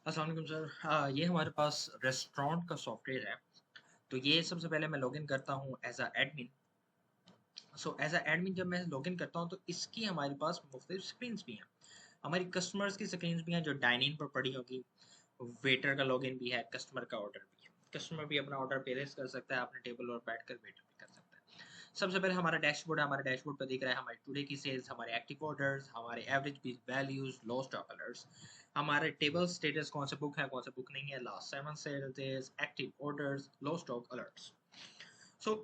अस्सलाम वालेकुम सर। ये हमारे पास रेस्टोरेंट का सॉफ्टवेयर है। तो ये सबसे पहले मैं लॉगिन करता हूँ as a admin. So as a admin जब मैं लॉगिन करता हूँ तो इसकी हमारे पास मुख्तलिफ स्क्रीन्स भी हैं। हमारी कस्टमर्स की स्क्रीन्स भी हैं जो डाइन इन पर पड़ी होगी। वेटर का लॉगिन भी है, कस्टमर का ऑर्डर भी है। कस्टमर भी अपना ऑर्डर प्लेस कर सकता है अपने टेबल और बैठ कर वेटर भी कर सकता है। सबसे पहले हमारा डैशबोर्ड है। हमारे डैशबोर्ड पर दिख रहा है हमारे टुडे की सेल्स, हमारे एक्टिव ऑर्डर्स, हमारे एवरेज बिल वैल्यूज, लो स्टॉक अलर्ट्स, हमारे टेबल स्टेटस, कौन से बुक है कौन से बुक नहीं है, लास्ट 7 सेल्स, एक्टिव ऑर्डर्स, लो स्टॉक अलर्ट्स। सो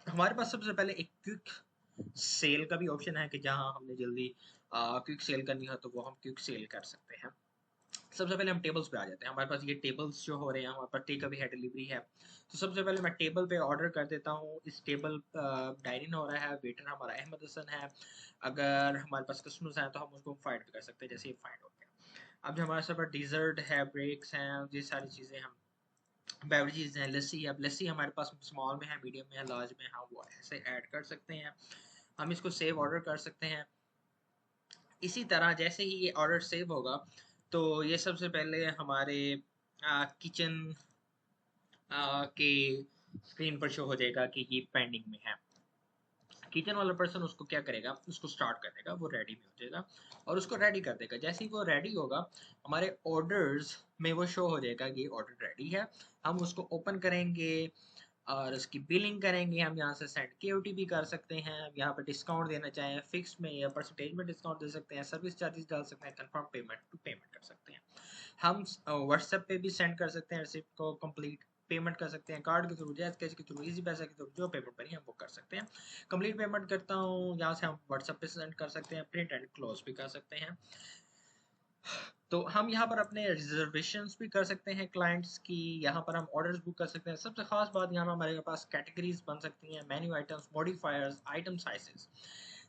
हमारे पास सबसे पहले एक क्विक सेल का भी ऑप्शन है कि जहां हमने जल्दी क्विक सेल करनी हो तो वो हम क्विक सेल कर सकते हैं। सबसे पहले हम टेबल्स पे आ जाते हैं। हमारे पास ये टेबल्स जो हो रहे हैं, हमारे पास टेक अवे है, डिलीवरी है। तो सबसे पहले मैं टेबल पे ऑर्डर कर देता हूँ। इस टेबल डाइनिंग हो रहा है, वेटर हमारा अहमद हसन है। अगर हमारे पास कस्टमर्स हैं तो हम उसको फाइंड भी कर सकते हैं, जैसे ये फाइंड हो गया। अब जो हमारे पास डिजर्ट है, ब्रेक्स हैं, ये सारी चीज़ें हम बेवरेजेस हैं, लस्सी है। अब लस्सी हमारे पास स्मॉल में है, मीडियम में है, लार्ज में है, हम वो ऐसे ऐड कर सकते हैं। हम इसको सेव ऑर्डर कर सकते हैं। इसी तरह जैसे ही ये ऑर्डर सेव होगा तो ये सबसे पहले हमारे किचन के स्क्रीन पर शो हो जाएगा कि ये पेंडिंग में है। किचन वाला पर्सन उसको क्या करेगा, उसको स्टार्ट कर देगा, वो रेडी भी हो जाएगा और उसको रेडी कर देगा। जैसे ही वो रेडी होगा हमारे ऑर्डर्स में वो शो हो जाएगा कि ऑर्डर रेडी है। हम उसको ओपन करेंगे और उसकी बिलिंग करेंगे। हम यहाँ से सेंड केओटी भी कर सकते हैं। हम यहाँ पे डिस्काउंट देना चाहें फिक्स में या परसेंटेज में डिस्काउंट दे सकते हैं, सर्विस चार्जेस डाल सकते हैं, कंफर्म पेमेंट टू पेमेंट कर सकते हैं। हम व्हाट्सएप पे भी सेंड कर सकते हैं रिसिप्ट को, कंप्लीट पेमेंट कर सकते हैं कार्ड के थ्रू, जैज कैश के थ्रू, इजी पैसा के थ्रू, जो पेमेंट बनी हम वो कर सकते हैं। कंप्लीट पेमेंट करता हूँ, यहाँ से हम व्हाट्सएप पे सेंड कर सकते हैं, प्रिंट एंड क्लोज भी कर सकते हैं। तो हम यहाँ पर अपने रिजर्वेशंस भी कर सकते हैं क्लाइंट्स की। यहाँ पर हम ऑर्डर्स बुक कर सकते हैं। सबसे खास बात यहाँ पर हमारे पास कैटेगरीज बन सकती हैं, menu items, modifiers, item sizes.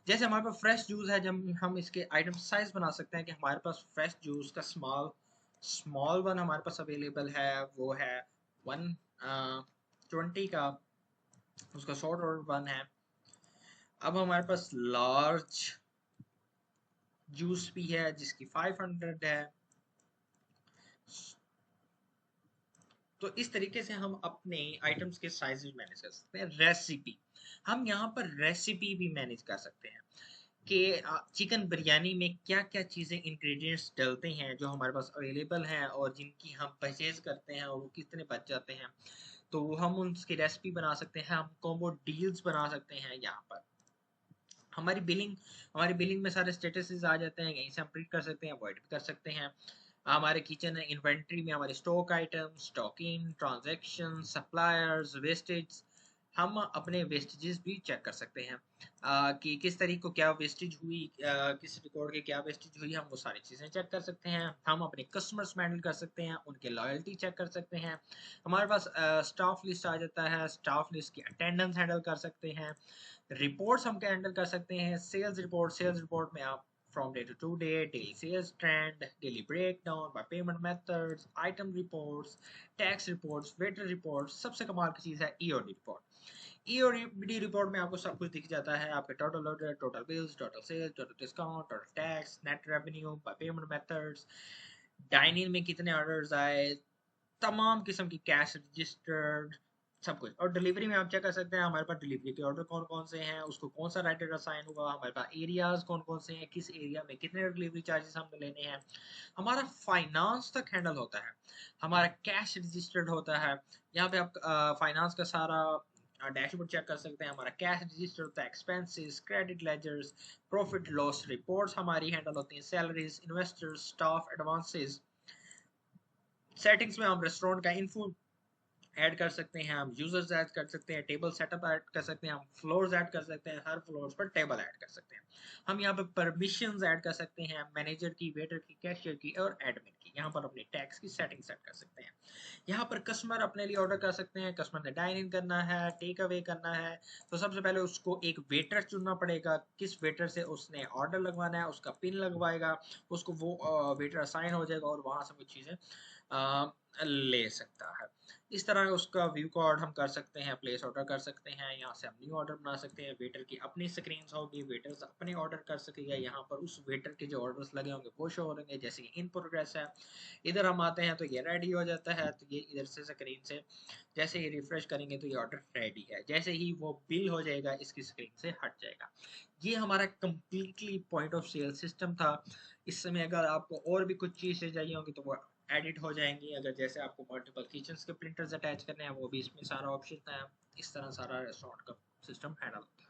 जैसे हमारे पास फ्रेश जूस है, जब हम इसके आइटम साइज बना सकते हैं कि हमारे पास फ्रेश जूस का स्मॉल स्मॉल वन हमारे पास अवेलेबल है, वो है 120 का, उसका शॉर्ट ऑर्डर वन है। अब हमारे पास लार्ज जूस भी है जिसकी 500 है। तो इस तरीके से हम अपने आइटम्स के साइजेस मैनेज कर सकते हैं। रेसिपी, हम यहाँ पर रेसिपी भी मैनेज कर सकते हैं कि चिकन बिरयानी में क्या क्या चीज़ें इंग्रेडिएंट्स डलते हैं जो हमारे पास अवेलेबल हैं और जिनकी हम परचेज करते हैं और वो कितने बच जाते हैं। तो हम उसकी रेसिपी बना सकते हैं, हम कॉम्बो डील्स बना सकते हैं। यहाँ पर हमारी बिलिंग में सारे स्टेटसेस आ जाते हैं, यहीं से हम प्रिंट कर सकते हैं, अवॉइड भी कर सकते हैं। हमारे किचन इन्वेंट्री में हमारे stock item, stock in, transaction, suppliers, wastage, हम अपने वेस्टेजेस भी चेक कर सकते हैं कि किस तारीख को क्या वेस्टेज हुई, किस रिकॉर्ड के क्या वेस्टेज हुई, हम वो सारी चीज़ें चेक कर सकते हैं। हम अपने कस्टमर्स हैंडल कर सकते हैं, उनके लॉयल्टी चेक कर सकते हैं। हमारे पास स्टाफ लिस्ट आ जाता है, स्टाफ लिस्ट की अटेंडेंस हैंडल कर सकते हैं। रिपोर्ट्स हम क्या हैंडल कर सकते हैं, सेल्स रिपोर्ट में आप from day to day, daily sales trend, daily breakdown by payment methods, item reports, tax reports, waiter reports. सबसे कमाल की चीज़ है ईओडी रिपोर्ट। ईओडी रिपोर्ट में आपको सब कुछ दिख जाता है, आपके total order, total bills, total sales, total discount, total tax, net revenue by payment methods, dining में कितने ऑर्डर्स आए, तमाम किस्म की कैश रजिस्टर्ड, सब कुछ। और डिलीवरी में आप चेक कर सकते हैं हमारे पास डिलीवरी के ऑर्डर कौन कौन से हैं, उसको कौन सा राइटर असाइन हुआ, हमारे पास एरियाज कौन कौन से हैं, किस एरिया में कितने डिलीवरी चार्जेस हमने लेने हैं। हमारा फाइनेंस तक हैंडल होता है, हमारा कैश रजिस्टर्ड होता है। यहाँ पे आप फाइनेंस का सारा डैशबोर्ड चेक कर सकते हैं। हमारा कैश रजिस्टर होता है, expenses, credit ledgers, profit loss reports हमारी हैंडल होती हैं, salaries, investors, staff advances. Settings में हम रेस्टोरेंट का इन्फो ऐड कर सकते हैं, हम यूजर्स ऐड कर सकते हैं, टेबल सेटअप ऐड कर सकते हैं, हम फ्लोर्स ऐड कर सकते हैं, हर फ्लोर्स पर टेबल ऐड कर सकते हैं। हम यहाँ पे परमिशंस ऐड कर सकते हैं, मैनेजर की, वेटर की, कैशियर की और एडमिन की। यहाँ पर अपने टैक्स की सेटिंग सेट कर सकते हैं। यहाँ पर कस्टमर अपने लिए ऑर्डर कर सकते हैं। कस्टमर ने डाइन इन करना है, टेक अवे करना है, तो सबसे पहले उसको एक वेटर चुनना पड़ेगा। किस वेटर से उसने ऑर्डर लगवाना है, उसका पिन लगवाएगा, उसको वो वेटर असाइन हो जाएगा और वहां से वो चीज़ें ले सकता है। इस तरह उसका व्यू कार्ड हम कर सकते हैं, प्लेस ऑर्डर कर सकते हैं। यहाँ से हम न्यू ऑर्डर बना सकते हैं, वेटर की अपनी स्क्रीन होगी, वेटर्स अपने ऑर्डर कर सकेगा। यहाँ पर उस वेटर के जो ऑर्डर्स लगे होंगे वो शो हो होंगे, जैसे कि इन प्रोग्रेस है। इधर हम आते हैं तो ये रेडी हो जाता है, तो ये इधर से स्क्रीन से जैसे ही रिफ्रेश करेंगे तो ये ऑर्डर रेडी है, जैसे ही वो बिल हो जाएगा इसकी स्क्रीन से हट जाएगा। ये हमारा completely point of sale system था। इस समय अगर आपको और भी कुछ चीज़ें चाहिए होंगी तो वो एडिट हो जाएंगी। अगर जैसे आपको मल्टीपल किचन्स के प्रिंटर्स अटैच करने हैं वो भी इसमें सारा ऑप्शन है। इस तरह सारा रेस्टोरेंट का सिस्टम हैंडल होता है।